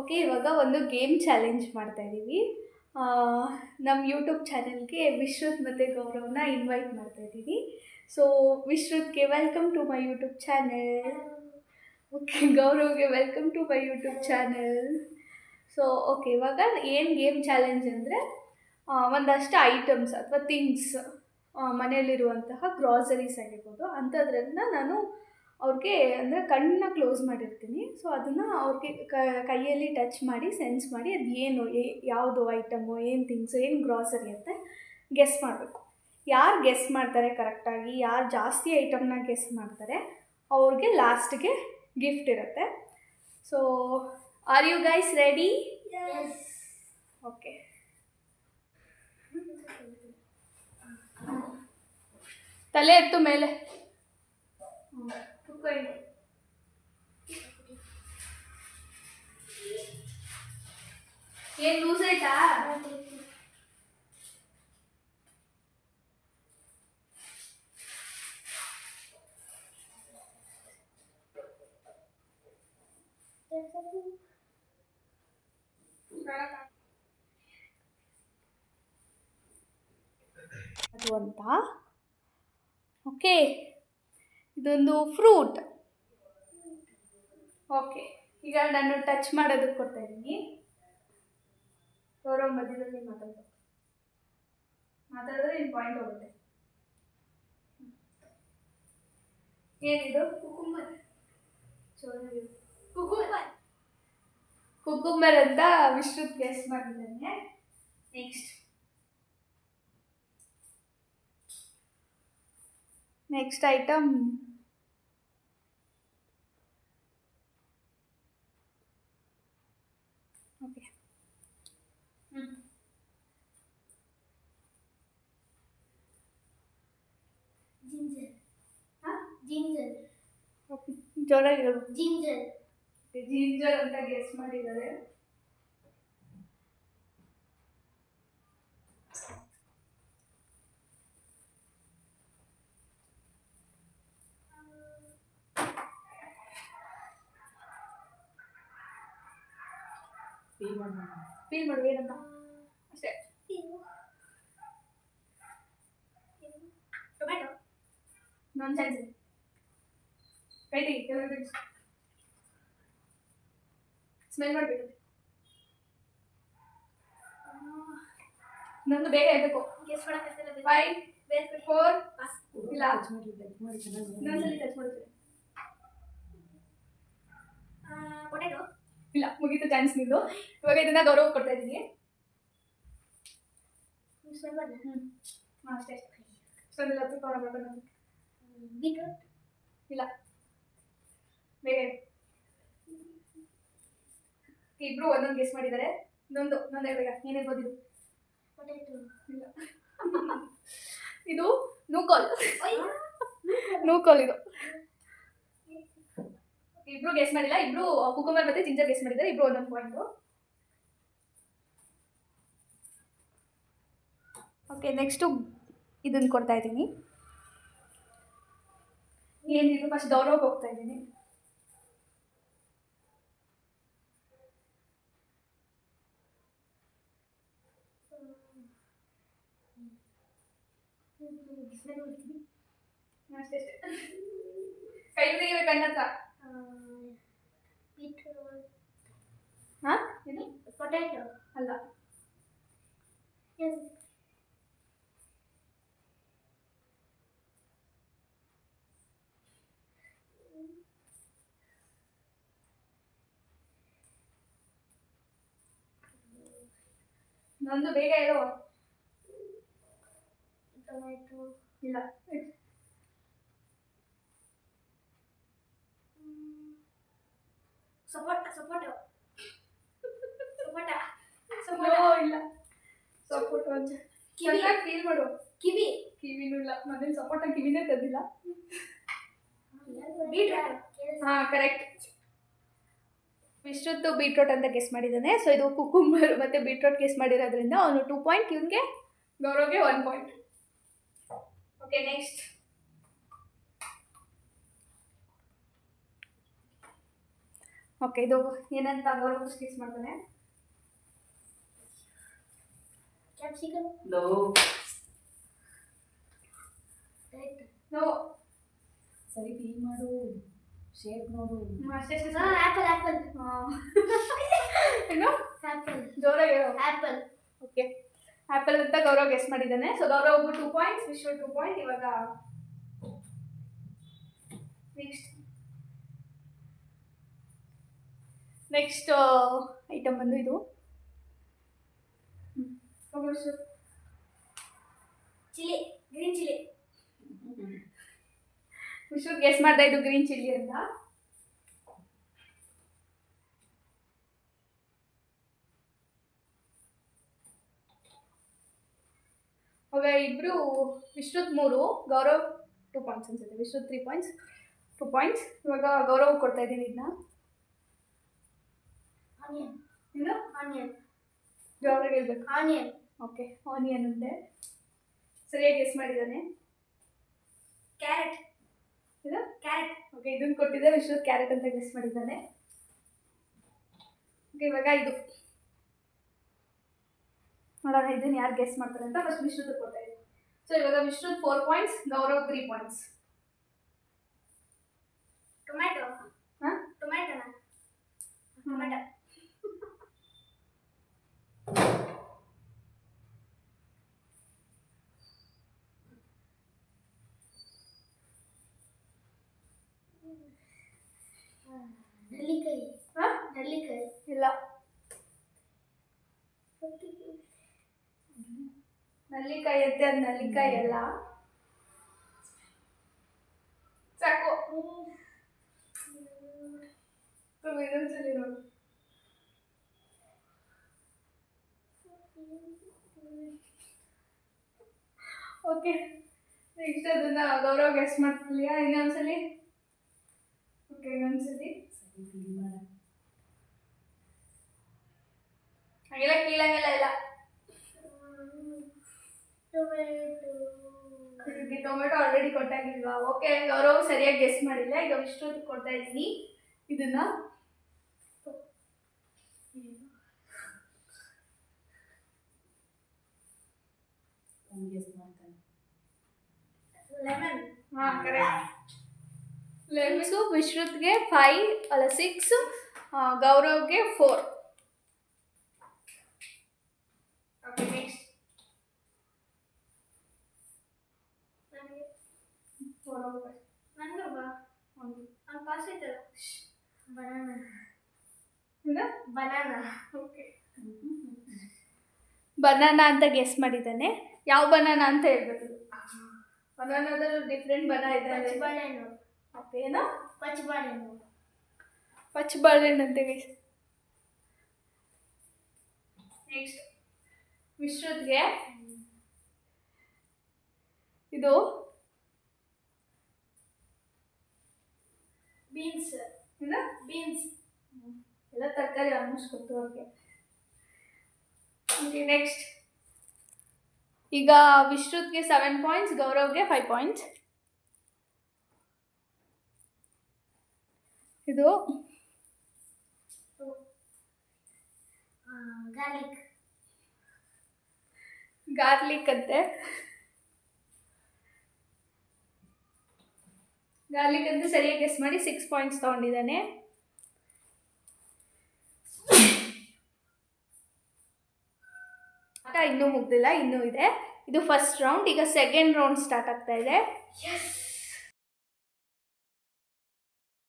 Okay, ಇವಾಗ ಒಂದು game challenge ಮಾಡ್ತಾಯಿದ್ದೀವಿ. ನಮ್ಮ ಯೂಟ್ಯೂಬ್ ಚಾನೆಲ್ಗೆ ವಿಶ್ರುತ್ ಮತ್ತು ಗೌರವ್ನ ಇನ್ವೈಟ್ ಮಾಡ್ತಾಯಿದ್ದೀವಿ. ಸೊ ವಿಶ್ರುತ್ಗೆ welcome to my YouTube channel. Okay, ಗೌರವ್ಗೆ welcome to my YouTube channel. So okay, ಇವಾಗ ಏನು ಗೇಮ್ ಚಾಲೆಂಜ್ ಅಂದರೆ ಒಂದಷ್ಟು ಐಟಮ್ಸ್ ಅಥವಾ ಥಿಂಗ್ಸ್, ಮನೆಯಲ್ಲಿರುವಂತಹ ಗ್ರಾಸರೀಸ್ ಆಗಿರ್ಬೋದು ಅಂಥದ್ರನ್ನ ನಾನು ಅವ್ರಿಗೆ ಅಂದರೆ ಕಣ್ಣನ್ನ ಕ್ಲೋಸ್ ಮಾಡಿರ್ತೀನಿ. ಸೊ ಅದನ್ನು ಅವ್ರಿಗೆ ಕೈಯಲ್ಲಿ ಟಚ್ ಮಾಡಿ ಸೆನ್ಸ್ ಮಾಡಿ ಅದು ಏನು ಯಾವುದು ಐಟಮು, ಏನು ಥಿಂಗ್ಸು, ಏನು ಗ್ರಾಸರಿ ಅಂತ ಗೆಸ್ ಮಾಡಬೇಕು. ಯಾರು ಗೆಸ್ ಮಾಡ್ತಾರೆ ಕರೆಕ್ಟಾಗಿ, ಯಾರು ಜಾಸ್ತಿ ಐಟಮ್ನ ಗೆಸ್ ಮಾಡ್ತಾರೆ ಅವ್ರಿಗೆ ಲಾಸ್ಟ್ಗೆ ಗಿಫ್ಟ್ ಇರುತ್ತೆ. So are you guys ready? Okay. ತಲೆ ಎತ್ತು ಮೇಲೆ. ಏನು ಲೂಸ್ ಆಯ್ತಾ? ಅದು ಅಂತ. ಓಕೆ, ಇದೊಂದು ಫ್ರೂಟ್. ಓಕೆ, ಈಗ ನಾನು ಟಚ್ ಮಾಡೋದಕ್ಕೆ ಕೊಡ್ತಾ ಇದ್ದೀನಿ. ಗೌರವ್ ಮಧ್ಯದಲ್ಲಿ ಮಾತಾಡಿದ್ರೆ ಇನ್ನು ಪಾಯಿಂಟ್ ಹೋಗುತ್ತೆ. ಏನಿದು? ಕುಕುಂಬರ್. ಕುಕುಂಬರ್ ಅಂತ ವಿಶ್ರುತ್ ಗೆಸ್ ಮಾಡಿದ್ದಾನೆ. Next item okay. Ginger. Okay, ಜೋರಾಗಿ ಹೇಳು. ಜಿಂಜರ್ ಅಂತ ಗೆಸ್ ಮಾಡಿದ್ದಾರೆ. ಫೀಲ್ ಮಾಡು ಏನಂತ ಅಷ್ಟೇ. ಟೊಮ್ಯಾಟೊ. ನಾನ್ ಚಾನ್ಸ್ ಇದೆ. ಕೈ ತೆಗಿ, ಸ್ಮೆಲ್ ಮಾಡಬೇಕು. ನಂದು ಬೇಗ ಇರಬೇಕು. 5 4 ಇಲ್ಲ, ಇನ್ನೊಂದ್ಸಲಿ ಟಚ್ ಮಾಡ್ತೀನಿ. ಪೊಟ್ಯಾಟೊ ಇಲ್ಲ, ಮುಗೀತು ಚಾನ್ಸ್ ನಿಂದು. ಇವಾಗ ಇದನ್ನ ಗೌರವ್ ಕೊಡ್ತಾ ಇದ್ದೀನಿ. ಅಷ್ಟೇ ಇಷ್ಟೊಂದಿಲ್ಲ, ಕವರ್ ಮಾಡ್ಕೊಂಡು. ಬೀಟ್ರೂಟ್ ಇಲ್ಲ, ಬೇಗ ಇಬ್ರು ಒಂದೊಂದು ಗೆಸ್ ಮಾಡಿದ್ದಾರೆ. ಇನ್ನೊಂದು ಹೇಳ್ಬೇಕ, ಏನಿರ್ಬೋದು ಇದು? ಪೊಟ್ಯಾಟೊ ಇಲ್ಲ. ಇದು ನೂಕೋಲ್. ನೂಕೋಲ್ ಇದು. ಇಬ್ರು ಗೆಸ್ ಮಾಡಿಲ್ಲ, ಇಬ್ರು ಕುಕುಂಬರ್ ಮತ್ತೆ ಜಿಂಜರ್ ಗೆಸ್ ಮಾಡಿದ್ದಾರೆ. ಇಬ್ರು ಒಂದೊಂದು ಪಾಯಿಂಟು. ಓಕೆ, ನೆಕ್ಸ್ಟು ಇದನ್ನು ಕೊಡ್ತಾ ಇದ್ದೀನಿ. ಏನಿದು? ಫಸ್ಟ್ ಗೌರವ್ಗೆ ಹೋಗ್ತಾ ಇದ್ದೀನಿ. ಅಷ್ಟೇ ಕೈ ತೆಗಿಬೇಕು ಅಣ್ಣತ್ರ. ಹಾಂ, ಇದು ಪೊಟ್ಯಾಟೊ ಅಲ್ಲ. ನಂದು ಬೇಗ ಹೇಳು. ಟೊಮ್ಯಾಟೊ ಇಲ್ಲ. ಸಪೋಟೊ ಇಲ್ಲ. ಸಪೋಟೊ ಅಂತ ಫೀಲ್ ಮಾಡು. ಕಿವಿನೂ ಇಲ್ಲ. ಮನೇಲಿ ಸಪೋಟ ಕಿವಿನೇ ತಂದಿಲ್ಲ. ಹಾಂ, ಕರೆಕ್ಟ್. ವಿಶ್ರುತ್ ಬೀಟ್ರೋಟ್ ಅಂತ ಗೆಸ್ ಮಾಡಿದ್ದಾನೆ. ಸೊ ಇದು ಕುಕುಂಬರ್ ಮತ್ತು ಬೀಟ್ರೋಟ್ ಗೆಸ್ ಮಾಡಿರೋದ್ರಿಂದ ಅವನು 2 ಪಾಯಿಂಟ್, ಇವನಿಗೆ ಗೌರವ್ಗೆ 1 ಪಾಯಿಂಟ್. ಓಕೆ, ನೆಕ್ಸ್ಟ್ ಓಕೆ, ಇದು ಏನಂತ ಗೌರವ್ ಗೆಸ್ ಮಾಡ್ತಾನೆ. ಕ್ಯಾಪ್ಸಿಕಮ್. ನೋ. ಸರಿ ಕ್ಲೀನ್ ಮಾಡು, ಶೇಪ್ ನೋಡು. ಅಷ್ಟೇ. Apple apple. ಏನು ಆಪಲ್. ಜೋರಾಗಿ ಆಪಲ್. ಓಕೆ, ಆ್ಯಪಲ್ ಅಂತ ಗೌರವ್ ಗೆಸ್ ಮಾಡಿದ್ದಾನೆ. ಸೊ ಗೌರವ್ 2 ಪಾಯಿಂಟ್ಸ್, ವಿಶ್ವ 2 ಪಾಯಿಂಟ್. ಇವಾಗ ನೆಕ್ಸ್ಟ್ ಐಟಮ್ ಬಂದು ಇದು. Chilli, green chilli. ವಿಶ್ವ ಗೆಸ್ ಮಾಡ್ದೆ ಇದು ಗ್ರೀನ್ ಚಿಲ್ಲಿ ಅಂತ. ಇವಾಗ ಇಬ್ರು ವಿಶ್ವತ್ 3, ಗೌರವ್ 2 ಪಾಯಿಂಟ್ಸ್ ಅನ್ಸುತ್ತೆ. ವಿಶ್ವತ್ 3 ಪಾಯಿಂಟ್ಸ್, 2 ಪಾಯಿಂಟ್ಸ್. ಇವಾಗ ಗೌರವ್ ಕೊಡ್ತಾ ಇದ್ದೀನಿ ಇದನ್ನ. ಆನಿಯನ್. ಏನು ಆನಿಯನ್. ಜೋರಾಗಿ ಹೇಳ್ಬೇಕು. ಆನಿಯನ್. ಓಕೆ, ಆನಿಯನ್ ಅಂತೆ. ಸರಿಯಾಗಿ ಗೆಸ್ ಮಾಡಿದ್ದಾನೆ. ಕ್ಯಾರೆಟ್. ಇದು ಕ್ಯಾರೆಟ್. ಓಕೆ, ಇದನ್ನು ಕೊಟ್ಟಿದ್ದೆ. ವಿಶ್ವತ್ ಕ್ಯಾರೆಟ್ ಅಂತ ಗೆಸ್ ಮಾಡಿದ್ದಾನೆ. ಓಕೆ, ಇವಾಗ ಇದು ನೋಡೋಣ ಇದನ್ನು ಯಾರು ಗೆಸ್ ಮಾಡ್ತಾರೆ ಅಂತ. ಫಸ್ಟ್ ವಿಶ್ವತ್ ಕೊಡ್ತಾ ಇದ್ದೀನಿ. ಸೊ ಇವಾಗ ವಿಶ್ವತ್ 4 ಪಾಯಿಂಟ್ಸ್, ಗೌರವ್ 3 ಪಾಯಿಂಟ್ಸ್. ಟೊಮ್ಯಾಟೊ. ಹಾಂ, ಟೊಮ್ಯಾಟೊನಾ? ಟೊಮ್ಯಾಟೊ. ನೆಲ್ಲಿಕಾಯಿ. ಹಾಂ, ನೆಲ್ಲಿಕಾಯಿ. ಇಲ್ಲ. ನಲ್ಲಿಕಾಯಿ ಅಂತೆ, ಅದು ನಲ್ಲಿಕಾಯಿ ಅಲ್ಲ. ಸಾಕು. ಇದೊಂದ್ಸಲಿ ನೋಡು. ಓಕೆ, ನೆಕ್ಸ್ಟ್ ಅದನ್ನ ಗೌರವ್ ಗೆಸ್ ಮಾಡ್ತಿಲ್ಲ. ಇನ್ನೊಂದ್ಸಲಿ. ಓಕೆ, ಇನ್ನೊಂದ್ಸಲಿ. ಹಾಗೆಲ್ಲ ಕೀಳಂಗೆಲ್ಲ ಇಲ್ಲ. ಟೊಮೆಟೊ ಆಲ್ರೆಡಿ ಕೊಟ್ಟಾಗಿಲ್ವಾ? ಓಕೆ, ಗೌರವ್ ಸರಿಯಾಗಿ ಗೆಸ್ ಮಾಡಿಲ್ಲ. ಈಗ ಇಷ್ಟೊತ್ತು ಕೊಡ್ತಾ ಇದ್ದೀನಿ ಇದನ್ನ. ಲೆಮನ್. ಹಾಂ, ಕರೆಕ್ಟ್. ಲೆಮನ್ಸು ವಿಶ್ರುತ್ಗೆ 5 ಅಲ್ಲ 6, ಗೌರವ್ಗೆ 4. Okay, next. ನನಗೆ ನಾನು ಪಾಸ್ ಆಯ್ತಲ್ಲ. ಬನಾನಾ. ಬನಾನಾ. ಓಕೆ, ಬನಾನಾ ಅಂತ ಗೆಸ್ ಮಾಡಿದ್ದಾನೆ. ಯಾವ ಬನಾನಾ ಅಂತ ಹೇಳ್ಬೇಕು. ಬನಾನಾದಲ್ಲಿ ಡಿಫ್ರೆಂಟ್ ಬನಾನಾ ಇದೆ. ಪಚ್ಚಬಾಳೆಹಣ್ಣು. ಓಕೆ, ಏನೋ ಪಚ್ಚಬಾಳೆಹಣ್ಣು. ಪಚ್ಚಬಾಳೆಹಣ್ಣು ಅಂತ ಗೆಸ್. ನೆಕ್ಸ್ಟ್ ವಿಶ್ರುತ್ಗೆ ಇದು ಬೀನ್ಸ್. ಏನು ಬೀನ್ಸ್. ಎಲ್ಲ ತರಕಾರಿ ಆಲ್ಮೋಸ್ಟ್ ಗೊತ್ತು ಅವ್ರಿಗೆ. Okay, next. ಈಗ ವಿಶ್ರುತ್ಗೆ 7 ಪಾಯಿಂಟ್ಸ್, ಗೌರವ್ಗೆ 5 ಪಾಯಿಂಟ್ಸ್. ಇದು ಗಾರ್ಲಿಕ್. ಗಾರ್ಲಿಕ್ ಅಂತೆ. ಗಾರ್ಲಿಕ್ ಅಂತ ಸರಿಯಾಗಿ ಗೆಸ್ ಮಾಡಿ 6 ಪಾಯಿಂಟ್ಸ್ ತೊಗೊಂಡಿದ್ದಾನೆ. ಆಟ ಇನ್ನೂ ಮುಗ್ದಿಲ್ಲ, ಇನ್ನೂ ಇದೆ. ಇದು ಫಸ್ಟ್ ರೌಂಡ್. ಈಗ ಸೆಕೆಂಡ್ ರೌಂಡ್ ಸ್ಟಾರ್ಟ್ ಆಗ್ತಾ ಇದೆ. ಎಸ್.